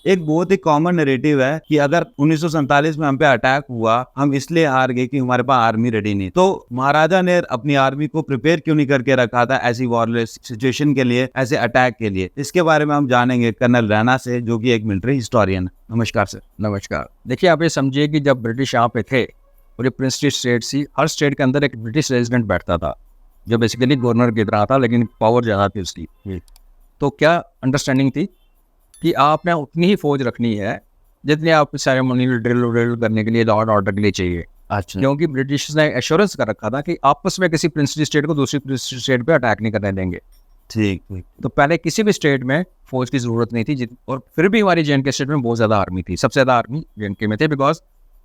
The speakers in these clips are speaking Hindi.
एक बहुत ही कॉमन नैरेटिव है कि अगर 1947 में हम पे अटैक हुआ, हम इसलिए हार गए कि हमारे पास आर्मी रेडी नहीं। तो महाराजा ने अपनी आर्मी को प्रिपेयर क्यों नहीं करके रखा था ऐसी वॉरलेस सिचुएशन के लिए, ऐसे अटैक के लिए? इसके बारे में हम जानेंगे कर्नल रैना से, जो कि एक मिलिट्री हिस्टोरियन है। नमस्कार सर। नमस्कार। देखिए, आप ये समझिए कि जब ब्रिटिश यहाँ पे थे और ये प्रिंसली स्टेट थी, हर स्टेट के अंदर एक ब्रिटिश रेजिडेंट बैठता था जो बेसिकली गवर्नर की तरह था, लेकिन पावर ज़्यादा थी उसकी। तो क्या अंडरस्टैंडिंग थी कि आपने उतनी ही फौज रखनी है जितनी आप सेरेमोनियल ड्रिल करने के लिए, लॉ एंड ऑर्डर के लिए चाहिए। अच्छा। क्योंकि ब्रिटिश ने एश्योरेंस कर रखा था कि आपस में किसी प्रिंसली स्टेट को दूसरी प्रिंसली स्टेट पे अटैक नहीं करने देंगे। ठीक। तो पहले किसी भी स्टेट में फौज की जरूरत नहीं थी, और फिर भी हमारी जे.एंड.के स्टेट में बहुत ज़्यादा आर्मी थी। सबसे ज़्यादा आर्मी जे.एंड.के में थे, बिकॉज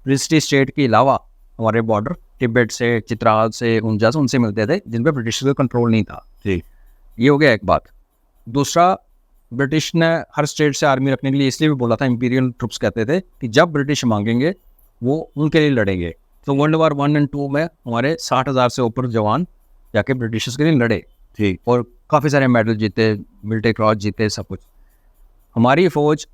प्रिंसली स्टेट के अलावा हमारे बॉर्डर तिब्बत से, चित्राल से, उंजा से, उनसे मिलते थे, जिन पर ब्रिटिश का कंट्रोल नहीं था। ठीक। ये हो गया एक बात। दूसरा, ब्रिटिश ने हर स्टेट से आर्मी रखने के लिए इसलिए भी बोला था, इंपीरियल ट्रुप्स कहते थे, कि जब ब्रिटिश मांगेंगे वो उनके लिए लड़ेंगे। तो वर्ल्ड वार 1 और 2 में हमारे 60,000 से ऊपर जवान जाके ब्रिटिशर्स के लिए लड़े। ठीक। और काफ़ी सारे मेडल जीते, मिलिट्री क्रॉस जीते, सब कुछ। हमारी फौज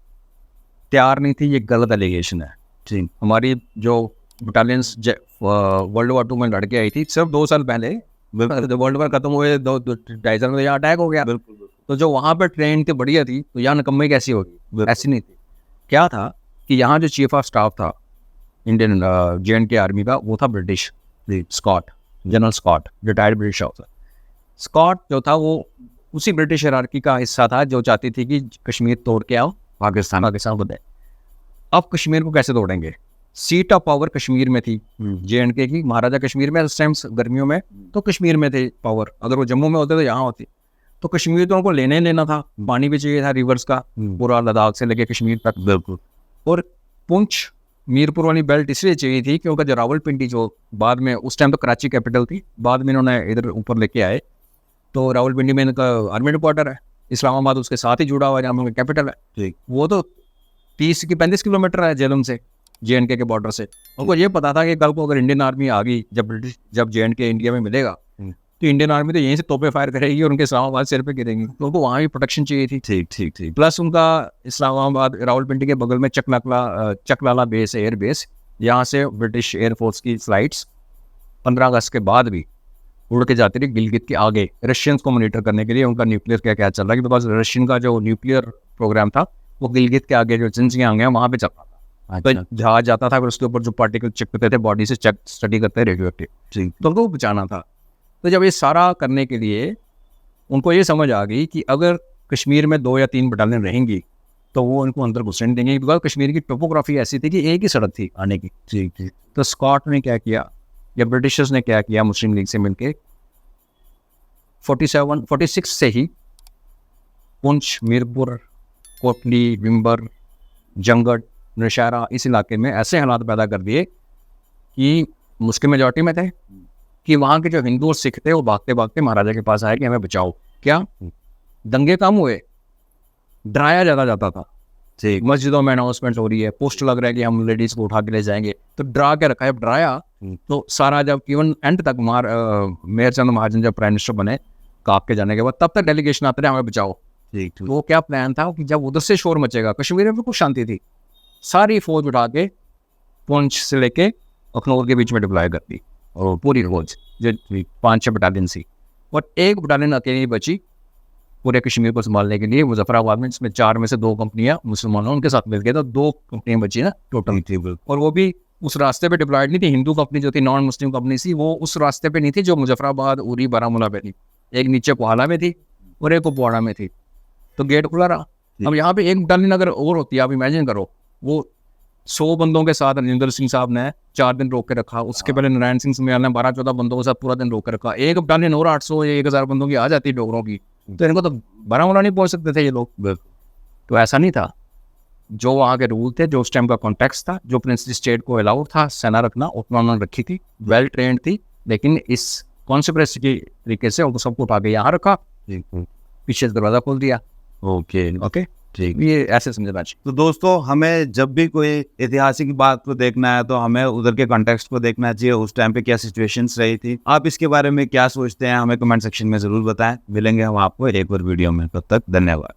तैयार नहीं थी, ये गलत एलिगेशन है। ठीक। हमारी जो बटालियंस वर्ल्ड वार 2 में लड़के आई थी, सिर्फ 2 साल पहले वर्ल्ड वार खत्म हुए 2-2.5 साल में यहाँ अटैक हो गया। तो जो वहाँ पर ट्रेन थी बढ़िया थी, तो यहाँ नकम्मे कैसी होगी? ऐसी नहीं थी। क्या था कि यहाँ जो चीफ ऑफ स्टाफ था इंडियन जे.एंड.के आर्मी का, वो था British Scott, general Scott, retired British officer. Scott जो था वो उसी ब्रिटिश हायरार्की का हिस्सा था जो चाहती थी कि कश्मीर तोड़ के आओ पाकिस्तान को दे। अब कश्मीर को कैसे तोड़ेंगे? सीट ऑफ पावर कश्मीर में थी जे.एंड.के की। महाराजा कश्मीर में उस टाइम गर्मियों में, तो कश्मीर में थे पावर। अगर वो जम्मू में होते तो यहाँ होती। तो कश्मीर तो उनको लेने लेना था, पानी भी चाहिए था रिवर्स का, पूरा लद्दाख से लेके कश्मीर तक। बिल्कुल। और पुंछ मीरपुर वाली बेल्ट इसलिए चाहिए थी क्योंकि जो रावलपिंडी, जो बाद में उस टाइम तो कराची कैपिटल थी, बाद में इन्होंने इधर ऊपर लेके आए, तो रावलपिंडी में इनका आर्मी हेडक्वार्टर है। इस्लामाबाद उसके साथ ही जुड़ा हुआ है, जहाँ उनका कैपिटल है। ठीक। वो तो 30-35 किलोमीटर है जेलम से, जे.एंड.के के बॉर्डर से। उनको ये पता था कि कल को अगर इंडियन आर्मी आ गई, जब जे.एंड.के इंडिया में मिलेगा, तो इंडियन आर्मी तो यहीं से तोपे फायर करेगी और उनके इस्लामाबाद सिर पे गिरेंगी। तो उनको वहाँ भी प्रोटेक्शन चाहिए थी। ठीक ठीक ठीक। प्लस उनका इस्लामाबाद, रावलपिंडी के बगल में चकलाला बेस, एयर बेस, यहाँ से ब्रिटिश एयरफोर्स की फ्लाइट्स 15 अगस्त के बाद भी उड़ के जाती रही गिलगित के आगे, रशियंस को मॉनिटर करने के लिए उनका न्यूक्लियर क्या चल रहा है। बिकॉज रशियन का जो न्यूक्लियर प्रोग्राम था वो गिलगित के आगे जो जिनजियांग है वहाँ पे चल रहा था। तो जहाज जाता था, फिर उसके ऊपर जो पार्टिकल चेक करते थे, बॉडी से चेक स्टडी करते थे रेडियो एक्टिव, तो उनको बचाना था। तो जब ये सारा करने के लिए उनको ये समझ आ गई कि अगर कश्मीर में 2 या 3 बटालियन रहेंगी तो वो उनको अंदर घुसने नहीं देंगे, बिकॉज कश्मीर की टोपोग्राफी ऐसी थी कि एक ही सड़क थी आने की। ठीक ठीक। तो स्कॉट ने क्या किया, या ब्रिटिशर्स ने क्या किया, मुस्लिम लीग से मिलके 46 से ही पुंछ, मीरपुर, कोटली, विंबर, जंगट, नौशहरा, इस इलाके में ऐसे हालात पैदा कर दिए कि मुस्लिम मेजॉरिटी में थे कि वहाँ के जो हिंदू और सिख थे वो भागते भागते महाराजा के पास आए कि हमें बचाओ। क्या दंगे कम हुए? डराया ज़्यादा जाता था। ठीक। मस्जिदों में अनाउंसमेंट हो रही है, पोस्ट लग रहा है कि हम लेडीज़ को उठा के ले जाएंगे, तो डरा के रखा है। डराया तो सारा, जब इवन एंड तक मेयर चंद महाजन जब प्राइम मिनिस्टर बने काप के जाने के बाद, तब तक डेलीगेशन आते रहे हमें बचाओ। ठीक। तो वो क्या प्लान था कि जब उधर से शोर मचेगा, कश्मीर में बिल्कुल शांति थी, सारी फौज उठा के पुंछ से लेके अखनौर के बीच में डिप्लॉय कर दी, और पूरी फौज जो 5-6 बटालियन थी, और एक बटालियन अकेली बची पूरे कश्मीर को संभालने के लिए मुजफ्फराबाद में, जिसमें 4 में से 2 कंपनियां मुसलमानों उनके साथ मिल गए, तो 2 कंपनियां बची ना टोटल। और वो भी उस रास्ते पे डिप्लॉयड नहीं थी। हिंदू कंपनी जो थी, नॉन मुस्लिम कंपनी थी, वो उस रास्ते पे नहीं थी जो मुजफ्फराबाद, उरी, बारामूला पे थी। एक नीचे कोहाला में थी और एक कुपवाड़ा में थी। तो गेट खुला रहा। अब यहाँ पे एक बटालियन अगर और होती है, आप इमेजिन करो, वो 100 बंदों के साथ राजेंद्र सिंह साहब ने 4 दिन रोक के रखा। उसके पहले नारायण सिंह समयाल ने 12-14 बंदों के साथ पूरा दिन रोक के रखा। एक बटालियन और 800 या 1000 बंदों की आ जाती डोगरों की, तो इनको तो बारामूला नहीं पहुंच सकते थे ये लोग। तो ऐसा नहीं था। जो वहाँ के रूल थे, जो उस टाइम का कॉन्टेक्स्ट था, जो प्रिंसली स्टेट को अलाउड था सेना रखना, उतना उन्होंने रखी थी, वेल ट्रेंड थी। लेकिन इस कॉन्स्पिरेसी के तरीके से उनको सबको उठा के यहाँ रखा, पीछे से दरवाजा खोल दिया। ओके ठीक, ये ऐसे समझना चाहिए। तो दोस्तों, हमें जब भी कोई ऐतिहासिक बात को देखना है तो हमें उधर के कॉन्टेक्स्ट को देखना चाहिए, उस टाइम पे क्या सिचुएशंस रही थी। आप इसके बारे में क्या सोचते हैं, हमें कमेंट सेक्शन में जरूर बताएं। मिलेंगे हम आपको एक और वीडियो में, तब तक धन्यवाद।